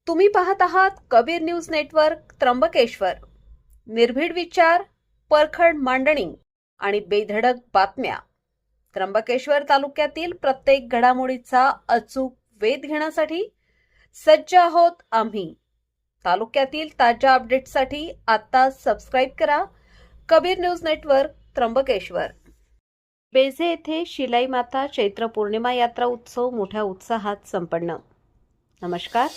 तुम्ही पाहत आहात कबीर न्यूज नेटवर्क त्र्यंबकेश्वर। निर्भीड विचार, परखड मांडणी आणि बेधडक बातम्या। त्र्यंबकेश्वर तालुक्यातील प्रत्येक घडामोडीचा अचूक वेध घेण्यासाठी सज्ज आहोत आम्ही। तालुक्यातील ताज्या अपडेट्ससाठी आता सबस्क्राइब करा कबीर न्यूज नेटवर्क त्र्यंबकेश्वर। बेझे येथे शिलाई माता चैत्र पौर्णिमा यात्रा उत्सव मोठ्या उत्साहात संपन्न। नमस्कार,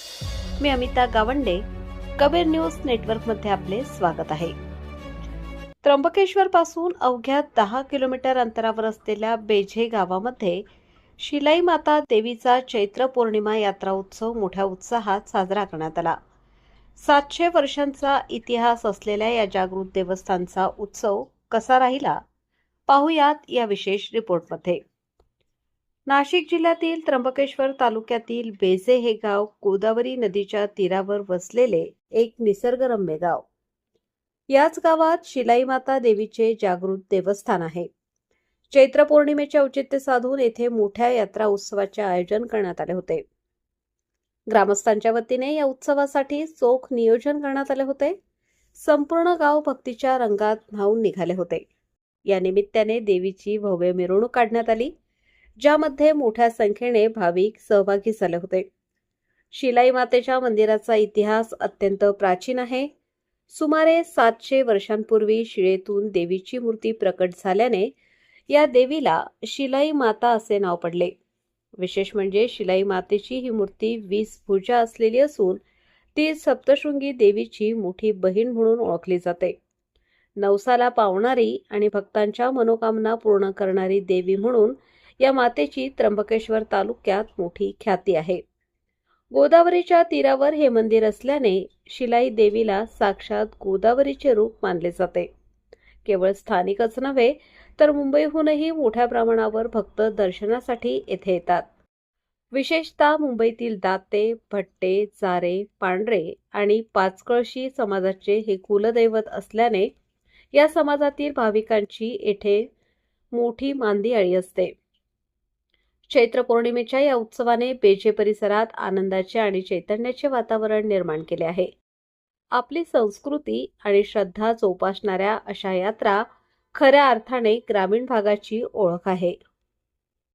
मी अमिता गावंडे, कबीर न्यूज नेटवर्कमध्ये आपले स्वागत आहे। त्र्यंबकेश्वर पासून अवघ्या 10 किलोमीटर अंतरावर असलेल्या बेझे गावामध्ये शिलाई माता देवीचा चैत्र पौर्णिमा यात्रा उत्सव मोठ्या उत्साहात साजरा करण्यात आला। 700 वर्षांचा इतिहास असलेल्या या जागृत देवस्थानचा उत्सव कसा राहिला पाहूयात या विशेष रिपोर्टमध्ये। नाशिक जिल्ह्यातील त्र्यंबकेश्वर तालुक्यातील बेझे हे गाव गोदावरी नदीच्या तीरावर वसलेले एक निसर्गरम्य गाव। याच गावात शिलाई माता देवीचे जागृत देवस्थान आहे। चैत्र पौर्णिमेचे औचित्य साधून येथे मोठ्या यात्रा उत्सवाचे आयोजन करण्यात आले होते। ग्रामस्थांच्या वतीने या उत्सवासाठी चोख नियोजन करण्यात आले होते। संपूर्ण गाव भक्तीच्या रंगात न्हाऊन निघाले होते। या निमित्ताने देवीची भव्य मिरवणूक काढण्यात आली, ज्यामध्ये मोठ्या संख्येने भाविक सहभागी झाले होते। शिलाई मातेच्या मंदिराचा इतिहास अत्यंत प्राचीन आहे। सुमारे 700 वर्षांपूर्वी शिळेतून देवीची मूर्ती प्रकट झाल्याने या देवीला शिलाई माता असे नाव पडले। विशेष म्हणजे शिलाई मातेची ही मूर्ती 20 भुजा असलेली असून ती सप्तशृंगी देवीची मोठी बहीण म्हणून ओळखली जाते। नवसाला पावणारी आणि भक्तांच्या मनोकामना पूर्ण करणारी देवी म्हणून या मातेची त्र्यंबकेश्वर तालुक्यात मोठी ख्याती आहे। गोदावरीच्या तीरावर हे मंदिर असल्याने शिलाई देवीला साक्षात गोदावरीचे रूप मानले जाते। केवळ स्थानिकच नव्हे तर मुंबईहूनही मोठ्या प्रमाणावर भक्त दर्शनासाठी येथे येतात। विशेषतः मुंबईतील दाते, भट्टे, जारे, पांढरे आणि पाचकळशी समाजाचे हे कुलदैवत असल्याने या समाजातील भाविकांची येथे मोठी मांदियाळी असते। चैत्र पौर्णिमेच्या या उत्सवाने बेझे परिसरात आनंदाचे आणि चैतन्याचे वातावरण निर्माण केले आहे। आपली संस्कृती आणि श्रद्धा जोपासणाऱ्या अशा यात्रा खऱ्या अर्थाने ग्रामीण भागाची ओळख आहे।